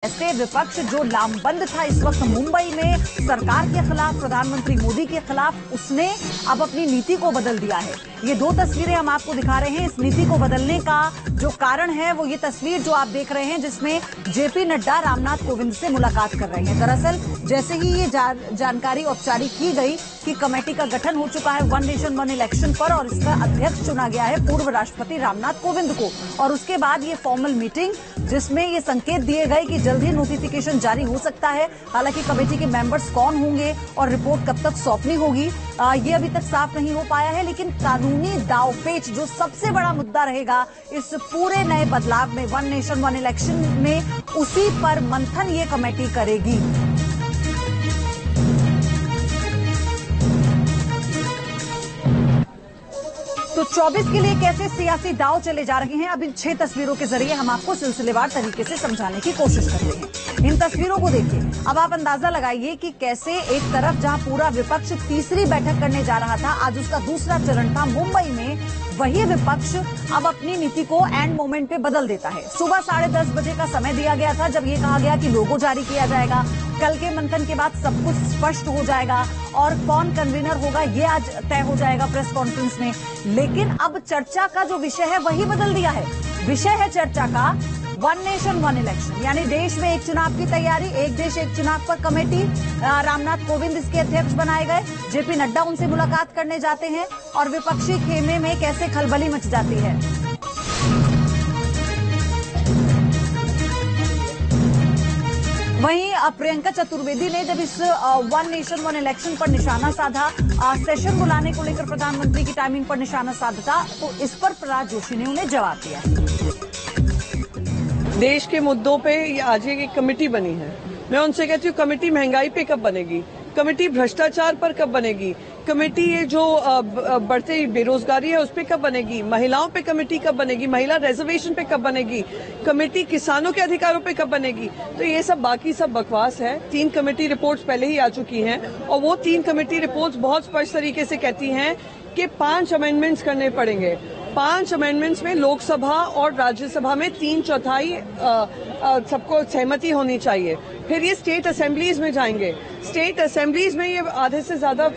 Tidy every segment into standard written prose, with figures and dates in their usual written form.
ऐसे विपक्ष जो लामबंद था इस वक्त मुंबई में सरकार के खिलाफ, प्रधानमंत्री मोदी के खिलाफ, उसने अब अपनी नीति को बदल दिया है। ये दो तस्वीरें हम आपको दिखा रहे हैं। इस नीति को बदलने का जो कारण है वो ये तस्वीर जो आप देख रहे हैं, जिसमें जेपी नड्डा रामनाथ कोविंद से मुलाकात कर रहे हैं। दरअसल जैसे ही ये जानकारी औपचारिक की गई कि कमेटी का गठन हो चुका है वन नेशन वन इलेक्शन पर और इसका अध्यक्ष चुना गया है पूर्व राष्ट्रपति रामनाथ कोविंद को, और उसके बाद ये फॉर्मल मीटिंग जिसमें ये संकेत दिए गए कि जल्द ही नोटिफिकेशन जारी हो सकता है। हालांकि कमेटी के मेंबर्स कौन होंगे और रिपोर्ट कब तक सौंपनी होगी ये अभी तक साफ नहीं हो पाया है। लेकिन कानूनी दांवपेच जो सबसे बड़ा मुद्दा रहेगा इस पूरे नए बदलाव में, वन नेशन वन इलेक्शन में, उसी पर मंथन ये कमेटी करेगी। तो 24 के लिए कैसे सियासी दांव चले जा रहे हैं, अब इन 6 तस्वीरों के जरिए हम आपको सिलसिलेवार तरीके से समझाने की कोशिश करते हैं। इन तस्वीरों को देखिए, अब आप अंदाजा लगाइए कि कैसे एक तरफ जहां पूरा विपक्ष तीसरी बैठक करने जा रहा था, आज उसका दूसरा चरण था मुंबई में, वही विपक्ष अब अपनी नीति को एंड मोमेंट पे बदल देता है। सुबह 10:30 बजे का समय दिया गया था जब ये कहा गया कि लोगो जारी किया जाएगा, कल के मंथन के बाद सब कुछ स्पष्ट हो जाएगा और कौन कन्वीनर होगा ये आज तय हो जाएगा प्रेस कॉन्फ्रेंस में। लेकिन अब चर्चा का जो विषय है वही बदल दिया है। विषय है चर्चा का वन नेशन वन इलेक्शन, यानी देश में एक चुनाव की तैयारी, एक देश एक चुनाव पर कमेटी। रामनाथ कोविंद इसके अध्यक्ष बनाए गए, जेपी नड्डा उनसे मुलाकात करने जाते हैं और विपक्षी खेमे में कैसे खलबली मच जाती है। वहीं प्रियंका चतुर्वेदी ने जब इस वन नेशन वन इलेक्शन पर निशाना साधा, सेशन बुलाने को लेकर प्रधानमंत्री की टाइमिंग पर निशाना साधा, तो इस पर प्रहलाद जोशी ने उन्हें जवाब दिया। देश के मुद्दों पे आज एक कमेटी बनी है। मैं उनसे कहती हूँ कमेटी महंगाई पे कब बनेगी, कमेटी भ्रष्टाचार पर कब बनेगी, कमेटी ये जो बढ़ती बेरोजगारी है उस पे कब बनेगी, महिलाओं पे कमेटी कब बनेगी, महिला रिजर्वेशन पे कब बनेगी, कमेटी किसानों के अधिकारों पे कब बनेगी। तो ये सब बाकी सब बकवास है। 3 कमेटी रिपोर्ट्स पहले ही आ चुकी हैं और वो 3 कमेटी रिपोर्ट्स बहुत स्पष्ट तरीके से कहती हैं कि 5 अमेंडमेंट्स करने पड़ेंगे। 5 अमेंडमेंट्स में लोकसभा और राज्यसभा में 3/4 सबको सहमति होनी चाहिए। फिर ये स्टेट असेंबलीज में जाएंगे, स्टेट असेंबलीज में ये आधे से ज्यादा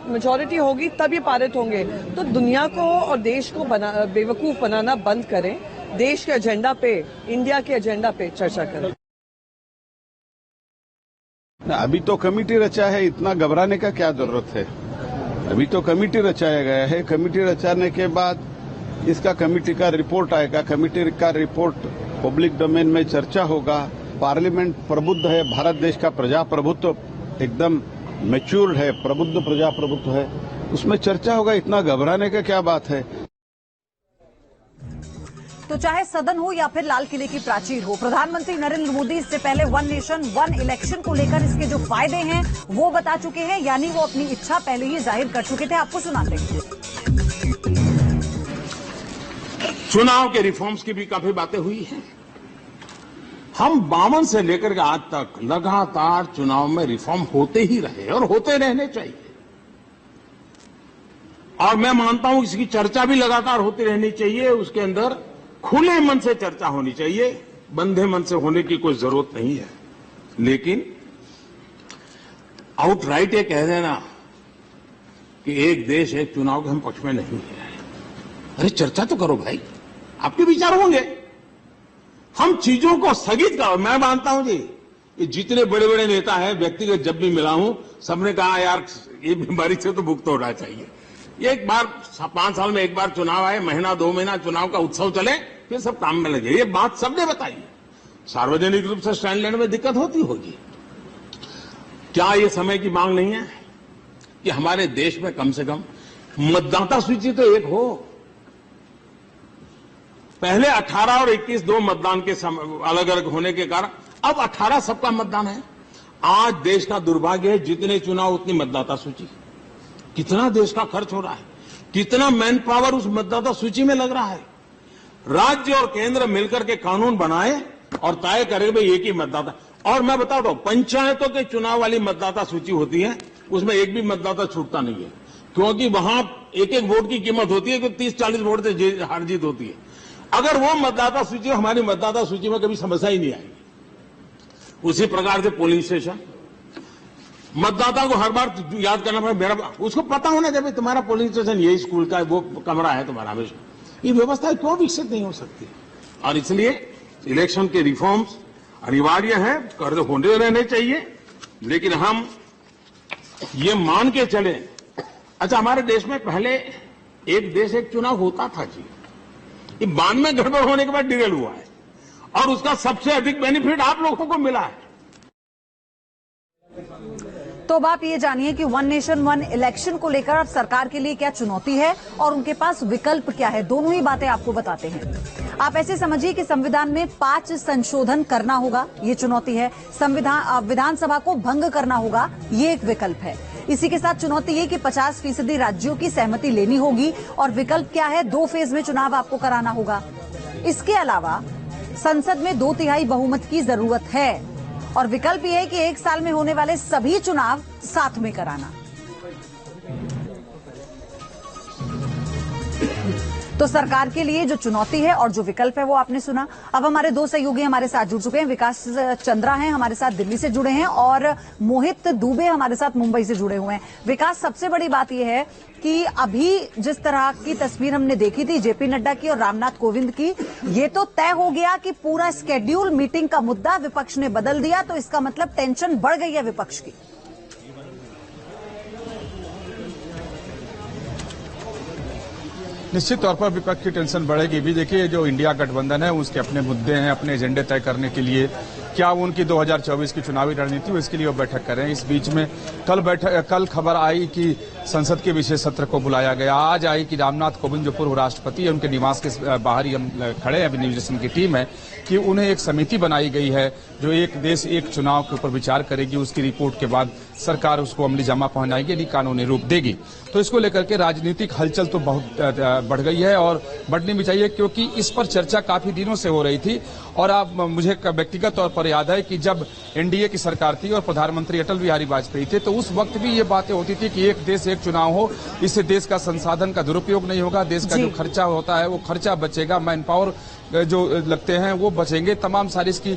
मेजॉरिटी होगी तब ये पारित होंगे। तो दुनिया को और देश को बेवकूफ बनाना बंद करें, देश के एजेंडा पे, इंडिया के एजेंडा पे चर्चा करें। अभी तो कमेटी रचा है, इतना घबराने का क्या जरूरत है। अभी तो कमेटी रचाया गया है, कमेटी रचाने के बाद इसका कमेटी का रिपोर्ट आएगा, कमेटी का रिपोर्ट पब्लिक डोमेन में चर्चा होगा। पार्लियामेंट प्रबुद्ध है, भारत देश का प्रजाप्रभुत्व एकदम मैच्योर्ड है, प्रबुद्ध प्रजाप्रभुत्व है, उसमें चर्चा होगा, इतना घबराने का क्या बात है। तो चाहे सदन हो या फिर लाल किले की प्राचीर हो, प्रधानमंत्री नरेंद्र मोदी इससे पहले वन नेशन वन इलेक्शन को लेकर इसके जो फायदे हैं वो बता चुके हैं, यानी वो अपनी इच्छा पहले ही जाहिर कर चुके थे। आपको सुनाते हैं। चुनाव के रिफॉर्म्स की भी काफी बातें हुई हैं। हम 52 से लेकर के आज तक लगातार चुनाव में रिफॉर्म होते ही रहे और होते रहने चाहिए, और मैं मानता हूं इसकी चर्चा भी लगातार होती रहनी चाहिए। उसके अंदर खुले मन से चर्चा होनी चाहिए, बंधे मन से होने की कोई जरूरत नहीं है। लेकिन आउटराइट ये कह देना कि एक देश एक चुनाव के हम पक्ष में नहीं है, अरे चर्चा तो करो भाई, आपके विचार होंगे, हम चीजों को स्थगित करो। मैं मानता हूं जी, ये जितने बड़े बड़े नेता हैं, व्यक्तिगत जब भी मिला हूं, सबने कहा यार ये बीमारी से तो मुक्त होना चाहिए। ये एक बार 5 साल में एक बार चुनाव आए, महीना 2 महीना चुनाव का उत्सव चले, फिर सब काम में लगे। ये बात सबने बताई है। सार्वजनिक रूप से स्टैंड लेने में दिक्कत होती होगी। क्या ये समय की मांग नहीं है कि हमारे देश में कम से कम मतदाता सूची तो एक हो। पहले 18 और 21 2 मतदान के अलग अलग होने के कारण अब 18 सबका मतदान है। आज देश का दुर्भाग्य है, जितने चुनाव उतनी मतदाता सूची। कितना देश का खर्च हो रहा है, कितना मैन पावर उस मतदाता सूची में लग रहा है। राज्य और केंद्र मिलकर के कानून बनाए और तय करे भाई एक ही मतदाता। और मैं बताता हूं, पंचायतों के चुनाव वाली मतदाता सूची होती है, उसमें एक भी मतदाता छूटता नहीं है, क्योंकि वहां एक एक वोट की कीमत होती है कि 30-40 वोट से हार जीत होती है। अगर वो मतदाता सूची हमारी मतदाता सूची में कभी समस्या ही नहीं आएगी। उसी प्रकार से पोलिंग स्टेशन, मतदाता को हर बार याद करना पड़े, मेरा उसको पता होना चाहिए तुम्हारा पोलिंग स्टेशन यही स्कूल का है, वो कमरा है तुम्हारा हमेशा। ये व्यवस्था क्यों विकसित नहीं हो सकती? और इसलिए इलेक्शन के रिफॉर्म्स अनिवार्य है, कर होने रहने चाहिए, लेकिन हम ये मान के चले। अच्छा, हमारे देश में पहले एक देश एक चुनाव होता था जी, ये बाद में गड़बड़ होने के बाद डिरेल हुआ है, और उसका सबसे अधिक बेनिफिट आप लोगों को मिला है। तो अब आप ये जानिए कि वन नेशन वन इलेक्शन को लेकर अब सरकार के लिए क्या चुनौती है और उनके पास विकल्प क्या है, दोनों ही बातें आपको बताते हैं। आप ऐसे समझिए कि संविधान में 5 संशोधन करना होगा, ये चुनौती है। विधानसभा को भंग करना होगा, ये एक विकल्प है। इसी के साथ चुनौती ये कि 50% राज्यों की सहमति लेनी होगी, और विकल्प क्या है, 2 फेज में चुनाव आपको कराना होगा। इसके अलावा संसद में 2/3 बहुमत की जरूरत है, और विकल्प यह है कि 1 साल में होने वाले सभी चुनाव साथ में कराना। तो सरकार के लिए जो चुनौती है और जो विकल्प है वो आपने सुना। अब हमारे 2 सहयोगी हमारे साथ जुड़ चुके हैं। विकास चंद्रा हैं हमारे साथ, दिल्ली से जुड़े हैं, और मोहित दुबे हमारे साथ मुंबई से जुड़े हुए हैं। विकास, सबसे बड़ी बात यह है कि अभी जिस तरह की तस्वीर हमने देखी थी जेपी नड्डा की और रामनाथ कोविंद की, ये तो तय हो गया कि पूरा स्केड्यूल मीटिंग का मुद्दा विपक्ष ने बदल दिया, तो इसका मतलब टेंशन बढ़ गई है विपक्ष की। निश्चित तौर पर विपक्ष की टेंशन बढ़ेगी भी। देखिए, जो इंडिया गठबंधन है उसके अपने मुद्दे हैं, अपने एजेंडे तय करने के लिए क्या वो उनकी 2024 की चुनावी रणनीति हो, इसके लिए वो बैठक कर रहे हैं। इस बीच में कल खबर आई कि संसद के विशेष सत्र को बुलाया गया। आज आई कि रामनाथ कोविंद जो पूर्व राष्ट्रपति है, उनके निवास के बाहर ही हम खड़े हैं, अभिनिवेशन की टीम है, कि उन्हें एक समिति बनाई गई है जो एक देश एक चुनाव के ऊपर विचार करेगी। उसकी रिपोर्ट के बाद सरकार उसको अमली जामा पहनाएगी, यानी कानूनी रूप देगी। तो इसको लेकर के राजनीतिक हलचल तो बहुत बढ़ गई है, और बढ़नी भी चाहिए, क्योंकि इस पर चर्चा काफी दिनों से हो रही थी। और आप मुझे व्यक्तिगत तौर पर याद है कि जब एनडीए की सरकार थी और प्रधानमंत्री अटल बिहारी वाजपेयी थे, तो उस वक्त भी ये बातें होती थी कि एक देश एक चुनाव हो, इससे देश का संसाधन का दुरुपयोग नहीं होगा, देश का जो खर्चा होता है वो खर्चा बचेगा, मैन पावर जो लगते हैं वो बचेंगे। तमाम सारी इसकी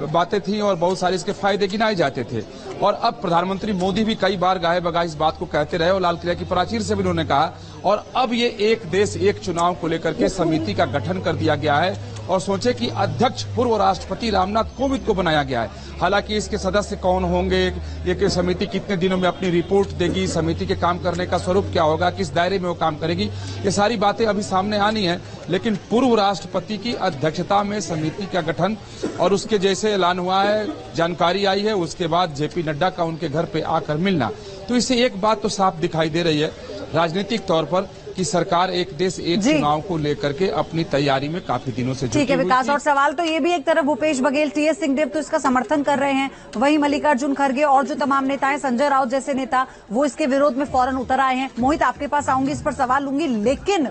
बातें थी और बहुत सारे इसके फायदे गिनाए जाते थे। और अब प्रधानमंत्री मोदी भी कई बार गाहे बगाहे इस बात को कहते रहे, और लाल किले की प्राचीर से भी उन्होंने कहा। और अब ये एक देश एक चुनाव को लेकर के समिति का गठन कर दिया गया है, और सोचे कि अध्यक्ष पूर्व राष्ट्रपति रामनाथ कोविंद को बनाया गया है। हालांकि इसके सदस्य कौन होंगे, ये समिति कितने दिनों में अपनी रिपोर्ट देगी, समिति के काम करने का स्वरूप क्या होगा, किस दायरे में वो काम करेगी, ये सारी बातें अभी सामने आनी है। लेकिन पूर्व राष्ट्रपति की अध्यक्षता में समिति का गठन, और उसके जैसे ऐलान हुआ है, जानकारी आई है, उसके बाद जेपी नड्डा का उनके घर पे आकर मिलना, तो इससे एक बात तो साफ दिखाई दे रही है राजनीतिक तौर पर कि सरकार एक देश एक चुनाव को लेकर के अपनी तैयारी में काफी दिनों से जुटी हुई थी। ठीक है विकास, और सवाल तो ये भी एक तरफ भूपेश बघेल, टीएस सिंहदेव तो इसका समर्थन कर रहे हैं, वहीं मल्लिकार्जुन खड़गे और जो तमाम नेता हैं, संजय राउत जैसे नेता, वो इसके विरोध में फौरन उतर आए हैं। मोहित, आपके पास आऊंगी, इस पर सवाल लूंगी, लेकिन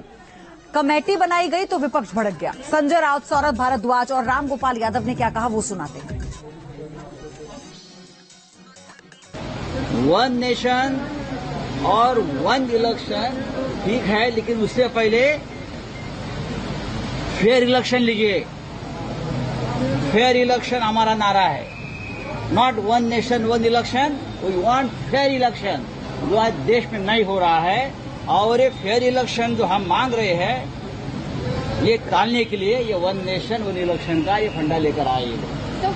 कमेटी बनाई गई तो विपक्ष भड़क गया। संजय राउत, सौरभ भारद्वाज और रामगोपाल यादव ने क्या कहा वो सुनाते हैं। वन नेशन और वन इलेक्शन ठीक है, लेकिन उससे पहले फेयर इलेक्शन लीजिए। फेयर इलेक्शन हमारा नारा है, not one nation one election, we want fair election, जो आज देश में नहीं हो रहा है। और ये फेयर इलेक्शन जो हम मांग रहे हैं, ये टालने के लिए ये वन नेशन वन इलेक्शन का ये फंडा लेकर आए। तो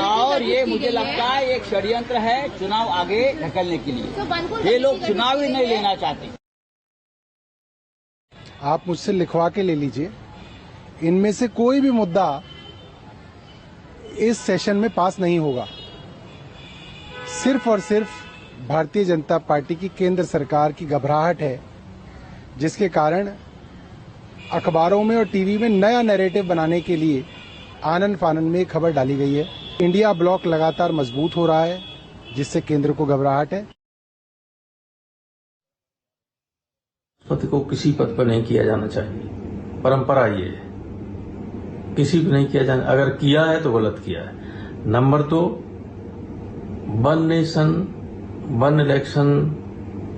और ये मुझे लगता है एक षड्यंत्र है चुनाव आगे ढकलने के लिए। ये लोग चुनाव ही नहीं लेना चाहते। आप मुझसे लिखवा के ले लीजिए, इनमें से कोई भी मुद्दा इस सेशन में पास नहीं होगा। सिर्फ और सिर्फ भारतीय जनता पार्टी की केंद्र सरकार की घबराहट है, जिसके कारण अखबारों में और टीवी में नया नैरेटिव बनाने के लिए आनन फानन में खबर डाली गई है। इंडिया ब्लॉक लगातार मजबूत हो रहा है, जिससे केंद्र को घबराहट है। राष्ट्रपति को किसी पद पर नहीं किया जाना चाहिए, परंपरा ये है, किसी को नहीं किया जाना। अगर किया है तो गलत किया है। Number 2, one nation one election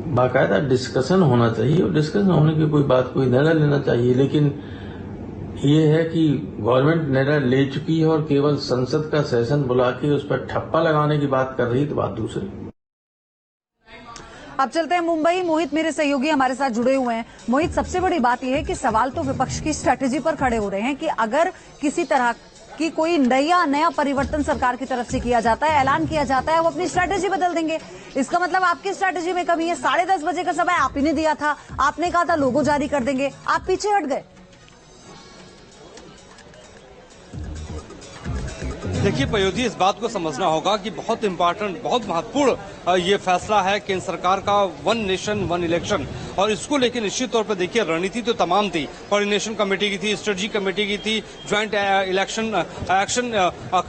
बाकायदा डिस्कशन होना चाहिए, और डिस्कशन होने की कोई बात, कोई निर्णय लेना चाहिए। लेकिन ये है कि गवर्नमेंट निर्णय ले चुकी है और केवल संसद का सेशन बुला के उस पर ठप्पा लगाने की बात कर रही है, तो बात दूसरी। अब चलते हैं मुंबई। मोहित मेरे सहयोगी हमारे साथ जुड़े हुए हैं। मोहित, सबसे बड़ी बात यह है कि सवाल तो विपक्ष की स्ट्रैटेजी पर खड़े हो रहे हैं कि अगर किसी तरह की कोई नया परिवर्तन सरकार की तरफ से किया जाता है, ऐलान किया जाता है, वो अपनी स्ट्रैटेजी बदल देंगे। इसका मतलब आपकी स्ट्रैटेजी में कमी है। 10:30 बजे का समय आप ही ने दिया था, आपने कहा था लोगो जारी कर देंगे, आप पीछे हट गए। देखिए पयोधी, इस बात को समझना होगा कि बहुत इंपॉर्टेंट, बहुत महत्वपूर्ण ये फैसला है केंद्र सरकार का, वन नेशन वन इलेक्शन। और इसको लेकर निश्चित तौर पर देखिए रणनीति तो तमाम थी। कोऑर्डिनेशन कमेटी की थी, स्ट्रेटजी कमेटी की थी, ज्वाइंट इलेक्शन एक्शन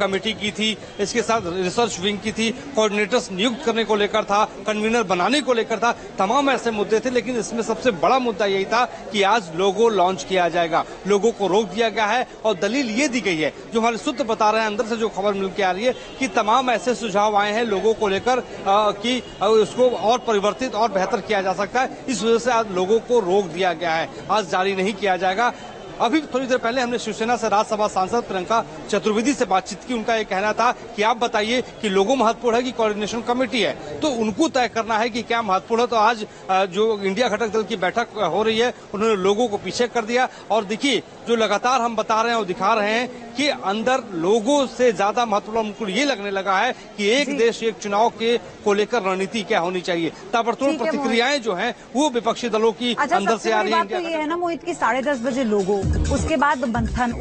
कमेटी की थी, इसके साथ रिसर्च विंग की थी, कोऑर्डिनेटर्स नियुक्त करने को लेकर था, कन्वीनर बनाने को लेकर था, तमाम ऐसे मुद्दे थे। लेकिन इसमें सबसे बड़ा मुद्दा यही था कि आज लोगो लॉन्च किया जाएगा, लोगों को रोक दिया गया है। और दलील ये दी गई है, जो हमारे सूत्र बता रहे हैं, अंदर से जो खबर मिल के आ रही है, कि तमाम ऐसे सुझाव आए हैं लोगों को लेकर कि उसको और परिवर्तित और बेहतर किया जा सकता है। इस वजह से आज लोगों को रोक दिया गया है, आज जारी नहीं किया जाएगा। अभी थोड़ी देर पहले हमने शिवसेना से राज्यसभा सांसद प्रियंका चतुर्वेदी से बातचीत की। उनका ये कहना था कि आप बताइए कि लोगो महत्वपूर्ण है कि कोऑर्डिनेशन कमेटी है, तो उनको तय करना है कि क्या महत्वपूर्ण है। तो आज जो इंडिया घटक दल की बैठक हो रही है, उन्होंने लोगों को पीछे कर दिया। और देखिए जो लगातार हम बता रहे हैं और दिखा रहे हैं कि अंदर लोगों से ज्यादा महत्वपूर्ण उनको ये लगने लगा है कि एक देश एक चुनाव के को लेकर रणनीति क्या होनी चाहिए। ताबड़तोड़ प्रतिक्रियाएं जो हैं वो विपक्षी दलों की अंदर से आ रही है। ये है ना मोहित की 10:30 बजे लोगो, उसके बाद मंथन,